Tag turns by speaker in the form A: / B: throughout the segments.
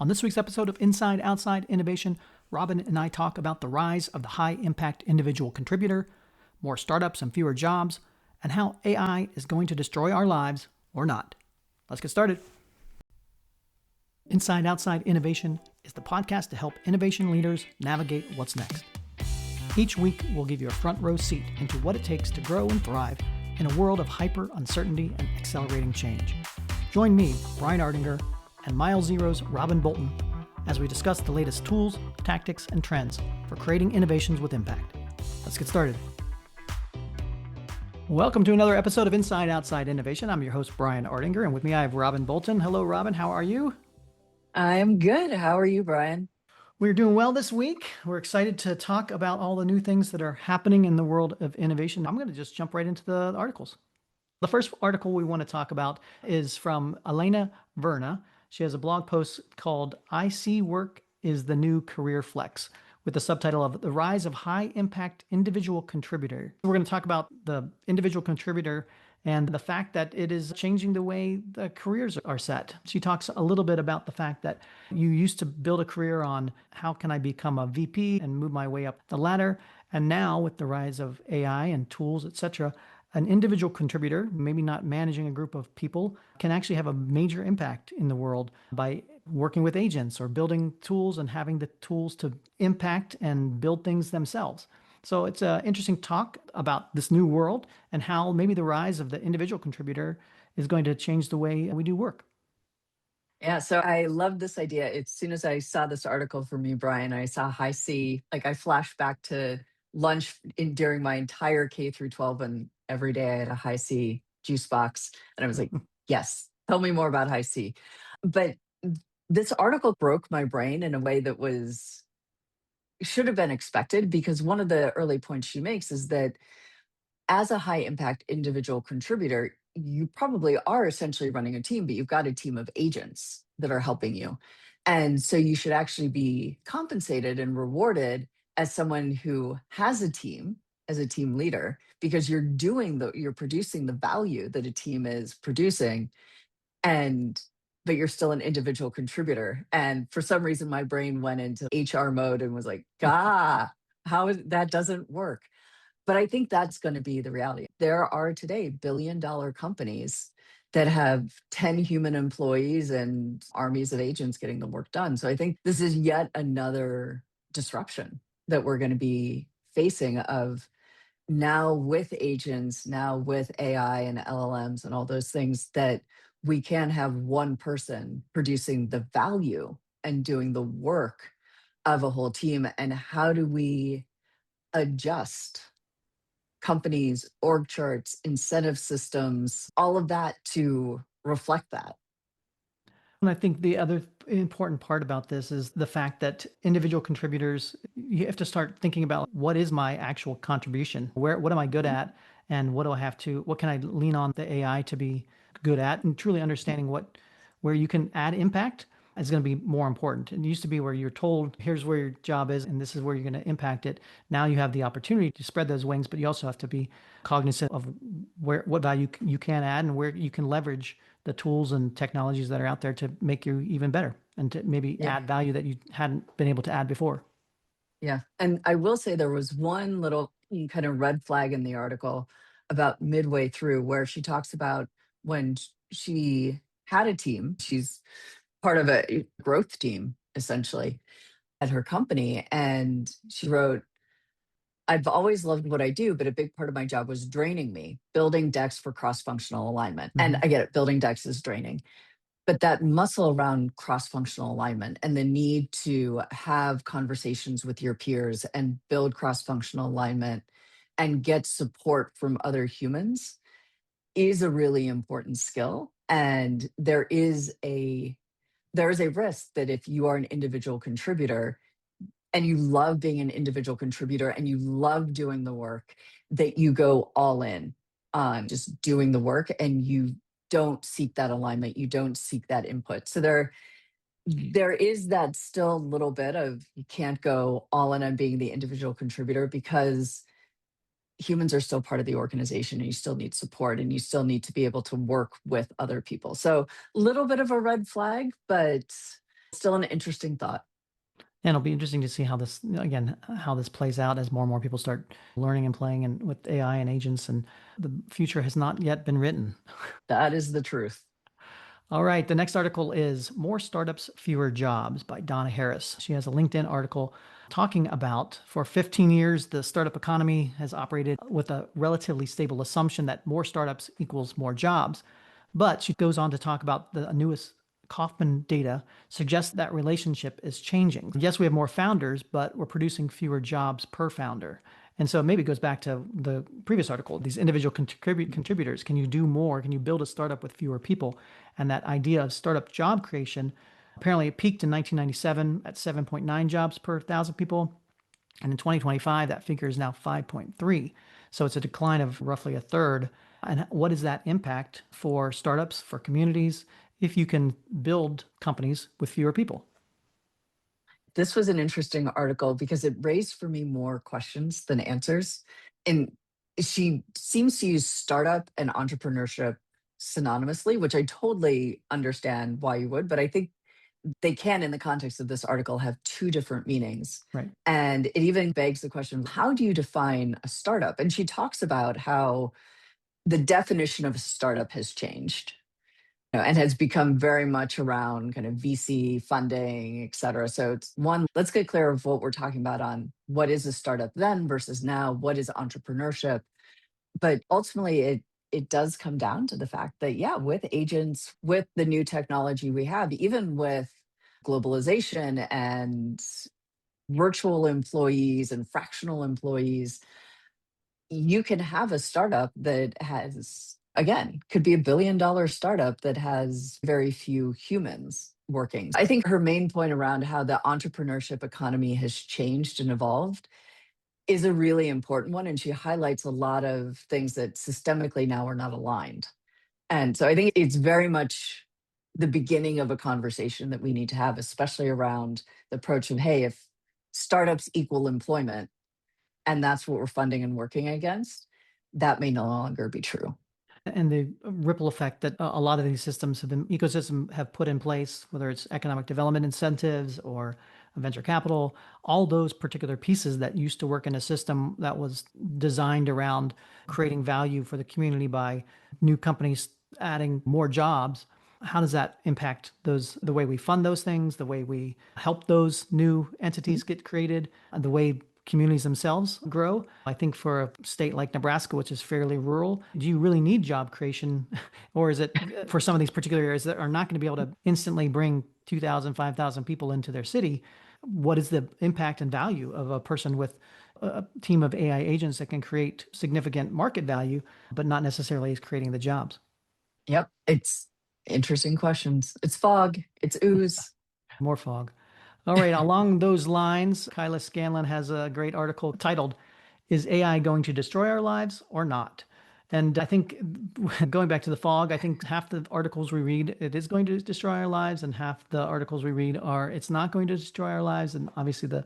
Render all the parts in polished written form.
A: On this week's episode of Inside Outside Innovation, Robyn and I talk about the rise of the high-impact individual contributor, more startups and fewer jobs, and how AI is going to destroy our lives or not. Let's get started. Inside Outside Innovation is the podcast to help innovation leaders navigate what's next. Each week, we'll give you a front row seat into what it takes to grow and thrive in a world of hyper uncertainty and accelerating change. Join me, Brian Ardinger, and Mile Zero's Robyn Bolton as we discuss the latest tools, tactics, and trends for creating innovations with impact. Let's get started. Welcome to another episode of Inside Outside Innovation. I'm your host, Brian Ardinger, and with me I have Robyn Bolton. Hello, Robyn. How are you?
B: I'm good. How are you, Brian?
A: We're doing well this week. We're excited to talk about all the new things that are happening in the world of innovation. I'm going to just jump right into the articles. The first article we want to talk about is from Elena Verna. She has a blog post called I See Work is the New Career Flex, with the subtitle of The Rise of High-Impact Individual Contributor. We're going to talk about the individual contributor and the fact that it is changing the way the careers are set. She talks a little bit about the fact that you used to build a career on how can I become a VP and move my way up the ladder. And now with the rise of AI and tools, etc., an individual contributor, maybe not managing a group of people, can actually have a major impact in the world by working with agents or building tools and having the tools to impact and build things themselves. So it's an interesting talk about this new world and how maybe the rise of the individual contributor is going to change the way we do work.
B: Yeah, so I love this idea. As soon as I saw this article from you, Brian, I saw high C. Like I flashed back to lunch during my entire K through 12, and every day I had a high C juice box. And I was like, yes, tell me more about high C. But this article broke my brain in a way that should have been expected, because one of the early points she makes is that as a high impact individual contributor, you probably are essentially running a team, but you've got a team of agents that are helping you. And so you should actually be compensated and rewarded as someone who has a team, as a team leader, because you're producing the value that a team is producing, but you're still an individual contributor. And for some reason, my brain went into HR mode and was like, that doesn't work. But I think that's going to be the reality. There are today billion-dollar companies that have 10 human employees and armies of agents getting the work done. So I think this is yet another disruption that we're going to be facing, of now with agents, now with AI and LLMs and all those things, that we can have one person producing the value and doing the work of a whole team. And how do we adjust companies, org charts, incentive systems, all of that to reflect that?
A: And I think the other important part about this is the fact that individual contributors, you have to start thinking about what is my actual contribution? What am I good at? And what can I lean on the AI to be good at? And truly understanding where you can add impact is going to be more important. It used to be where you're told, here's where your job is, and this is where you're going to impact it. Now you have the opportunity to spread those wings, but you also have to be cognizant of what value you can add and where you can leverage the tools and technologies that are out there to make you even better and to maybe add value that you hadn't been able to add before.
B: Yeah. And I will say there was one little kind of red flag in the article about midway through, where she talks about when she had a team. She's part of a growth team, essentially, at her company. And she wrote, I've always loved what I do, but a big part of my job was draining me, building decks for cross-functional alignment. And I get it, building decks is draining. But that muscle around cross-functional alignment and the need to have conversations with your peers and build cross-functional alignment and get support from other humans is a really important skill. And there is a risk that if you are an individual contributor and you love being an individual contributor and you love doing the work, that you go all in on just doing the work and you don't seek that alignment, you don't seek that input. So there is that still little bit of, you can't go all in on being the individual contributor, because humans are still part of the organization and you still need support and you still need to be able to work with other people. So a little bit of a red flag, but Still an interesting thought.
A: And it'll be interesting to see how this, again, how this plays out as more and more people start learning and playing and with AI and agents. And the future has not yet been written.
B: That is the truth.
A: All right. The next article is More Startups, Fewer Jobs by Donna Harris. She has a LinkedIn article talking about for 15 years, the startup economy has operated with a relatively stable assumption that more startups equals more jobs. But she goes on to talk about the newest Kaufman data suggests that relationship is changing. Yes, we have more founders, but we're producing fewer jobs per founder. And so maybe it goes back to the previous article, these individual contributors. Can you do more? Can you build a startup with fewer people? And that idea of startup job creation, apparently it peaked in 1997 at 7.9 jobs per thousand people. And in 2025, that figure is now 5.3. So it's a decline of roughly a third. And what is that impact for startups, for communities, if you can build companies with fewer people?
B: This was an interesting article because it raised for me more questions than answers. And she seems to use startup and entrepreneurship synonymously, which I totally understand why you would, but I think they can, in the context of this article, have two different meanings.
A: Right.
B: And it even begs the question, how do you define a startup? And she talks about how the definition of a startup has changed, and has become very much around kind of VC funding, et cetera. So it's one, let's get clear of what we're talking about on what is a startup then versus now, what is entrepreneurship. But ultimately it does come down to the fact that, yeah, with agents, with the new technology we have, even with globalization and virtual employees and fractional employees, you can have a startup that has, again, could be $1 billion startup that has very few humans working. I think her main point around how the entrepreneurship economy has changed and evolved is a really important one. And she highlights a lot of things that systemically now are not aligned. And so I think it's very much the beginning of a conversation that we need to have, especially around the approach of, hey, if startups equal employment, and that's what we're funding and working against, that may no longer be true.
A: And the ripple effect that a lot of these systems have been ecosystem have put in place, whether it's economic development incentives or venture capital, all those particular pieces that used to work in a system that was designed around creating value for the community by new companies adding more jobs. How does that impact those, the way we fund those things, the way we help those new entities get created, the way communities themselves grow? I think for a state like Nebraska, which is fairly rural, do you really need job creation? Or is it for some of these particular areas that are not going to be able to instantly bring 2,000, 5,000 people into their city? What is the impact and value of a person with a team of AI agents that can create significant market value, but not necessarily is creating the jobs?
B: Yep. It's interesting questions. It's fog, it's ooze.
A: More fog. All right. Along those lines, Kyla Scanlon has a great article titled, Is AI Going to Destroy Our Lives or Not? And I think going back to the fog, I think half the articles we read, it is going to destroy our lives, and half the articles we read are, it's not going to destroy our lives. And obviously the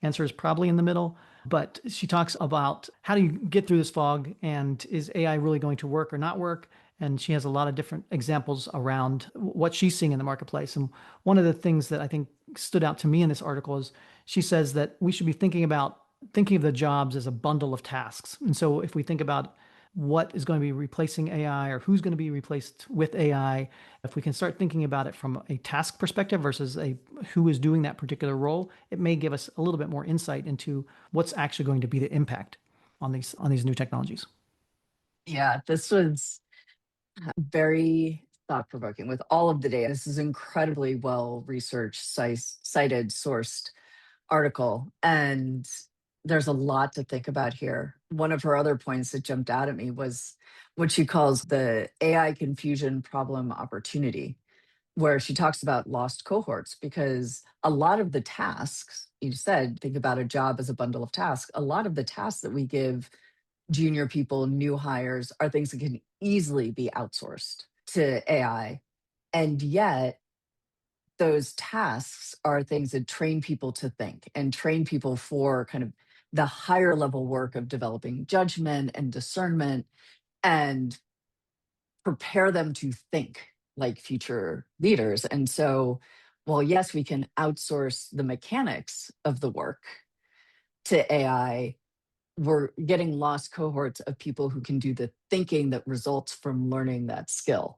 A: answer is probably in the middle. But she talks about how do you get through this fog, and is AI really going to work or not work? And she has a lot of different examples around what she's seeing in the marketplace. And one of the things that I think stood out to me in this article is she says that we should be thinking of the jobs as a bundle of tasks. And so if we think about what is going to be replacing AI or who's going to be replaced with AI, if we can start thinking about it from a task perspective versus a who is doing that particular role, it may give us a little bit more insight into what's actually going to be the impact on these new technologies.
B: Yeah, this was very thought provoking with all of the data. This is incredibly well researched, cited, sourced article. And there's a lot to think about here. One of her other points that jumped out at me was what she calls the AI confusion problem opportunity, where she talks about lost cohorts, because a lot of the tasks, you said, think about a job as a bundle of tasks. A lot of the tasks that we give junior people, new hires, are things that can easily be outsourced to AI. And yet, those tasks are things that train people to think and train people for kind of the higher level work of developing judgment and discernment and prepare them to think like future leaders. And so Well, yes, we can outsource the mechanics of the work to AI. We're getting lost cohorts of people who can do the thinking that results from learning that skill.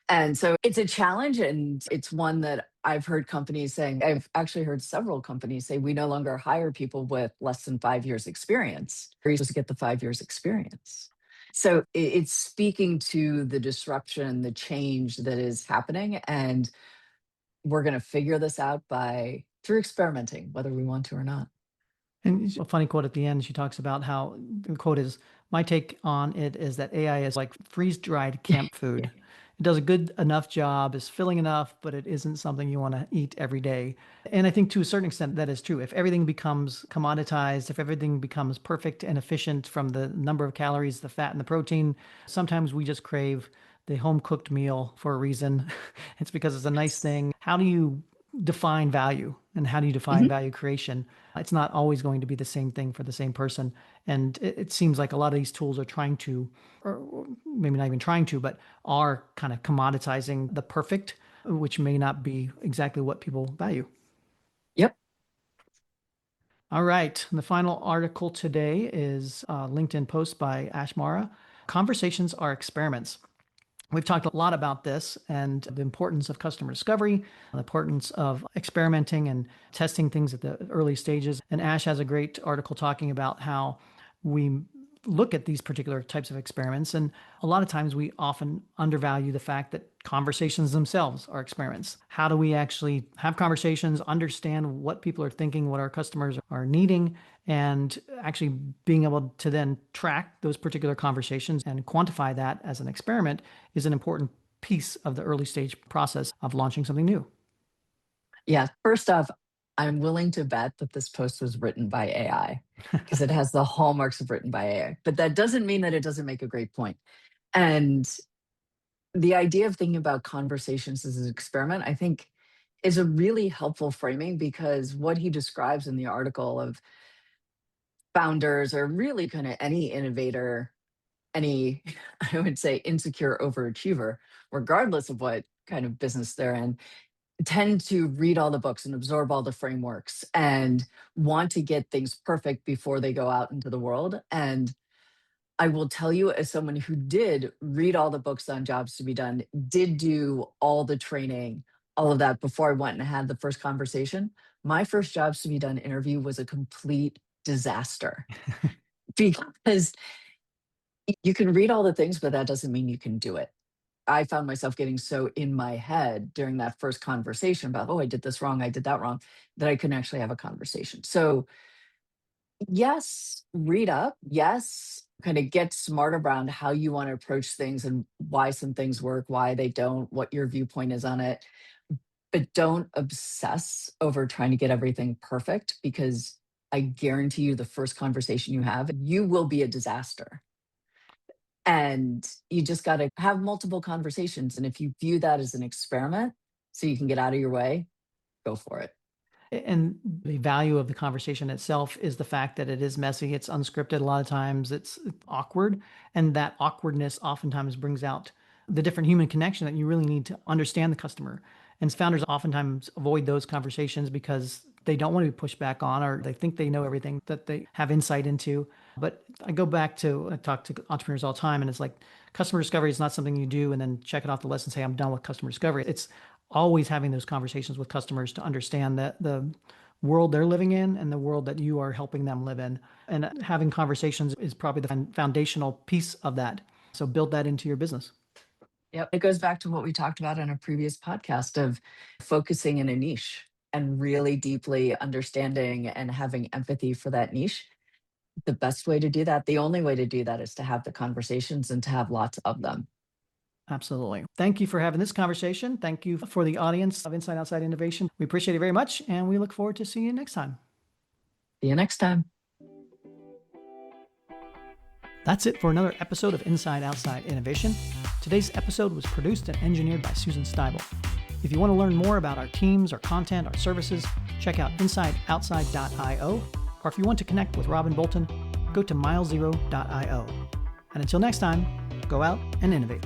B: And so it's a challenge, and it's one that I've heard companies saying. I've actually heard several companies say we no longer hire people with less than 5 years experience. You're supposed to get the 5 years experience. So it's speaking to the disruption, the change that is happening. And we're going to figure this out by through experimenting, whether we want to or not.
A: And a funny quote at the end, she talks about how the quote is, "My take on it is that AI is like freeze-dried camp food. It does a good enough job, is filling enough, but it isn't something you want to eat every day." And I think to a certain extent that is true. If everything becomes commoditized, if everything becomes perfect and efficient from the number of calories, the fat, and the protein, sometimes we just crave the home cooked meal for a reason. It's because it's a nice
B: Yes.
A: thing. How do you define value and how do you define
B: Mhm.
A: value creation? It's not always going to be the same thing for the same person. And it seems like a lot of these tools are trying to, or maybe not even trying to, but are kind of commoditizing the perfect, which may not be exactly what people value.
B: Yep.
A: All right. And the final article today is a LinkedIn post by Ash Mara. Conversations are experiments. We've talked a lot about this and the importance of customer discovery, the importance of experimenting and testing things at the early stages. And Ash has a great article talking about how we look at these particular types of experiments. And a lot of times we often undervalue the fact that conversations themselves are experiments. How do we actually have conversations, understand what people are thinking, what our customers are needing, and actually being able to then track those particular conversations and quantify that as an experiment is an important piece of the early stage process of launching something new.
B: Yeah. First off, I'm willing to bet that this post was written by AI because it has the hallmarks of written by AI. But that doesn't mean that it doesn't make a great point. And the idea of thinking about conversations as an experiment, I think, is a really helpful framing because what he describes in the article of founders or really kind of any innovator, any, I would say, insecure overachiever, regardless of what kind of business they're in, tend to read all the books and absorb all the frameworks and want to get things perfect before they go out into the world. And I will tell you, as someone who did read all the books on jobs to be done, did do all the training, all of that before I went and had the first conversation, my first jobs to be done interview was a complete disaster because you can read all the things, but that doesn't mean you can do it. I found myself getting so in my head during that first conversation about, oh, I did this wrong, I did that wrong, that I couldn't actually have a conversation. So, yes, read up. Yes, kind of get smart around how you want to approach things and why some things work, why they don't, what your viewpoint is on it. But don't obsess over trying to get everything perfect because I guarantee you the first conversation you have, you will be a disaster. And you just got to have multiple conversations. And if you view that as an experiment so you can get out of your way, go for it.
A: And the value of the conversation itself is the fact that it is messy, it's unscripted a lot of times, it's awkward, and that awkwardness oftentimes brings out the different human connection that you really need to understand the customer. And founders oftentimes avoid those conversations because they don't want to be pushed back on or they think they know everything that they have insight into. But I talk to entrepreneurs all the time, and it's like customer discovery is not something you do and then check it off the list and say, I'm done with customer discovery. It's always having those conversations with customers to understand that the world they're living in and the world that you are helping them live in. And having conversations is probably the foundational piece of that. So build that into your business.
B: Yep. It goes back to what we talked about in a previous podcast of focusing in a niche and really deeply understanding and having empathy for that niche. The best way to do that, the only way to do that is to have the conversations and to have lots of them.
A: Absolutely. Thank you for having this conversation. Thank you for the audience of Inside Outside Innovation. We appreciate it very much, and we look forward to seeing you next time.
B: See you next time.
A: That's it for another episode of Inside Outside Innovation. Today's episode was produced and engineered by Susan Steibel. If you want to learn more about our teams, our content, our services, check out insideoutside.io. Or if you want to connect with Robyn Bolton, go to milezero.io. And until next time, go out and innovate.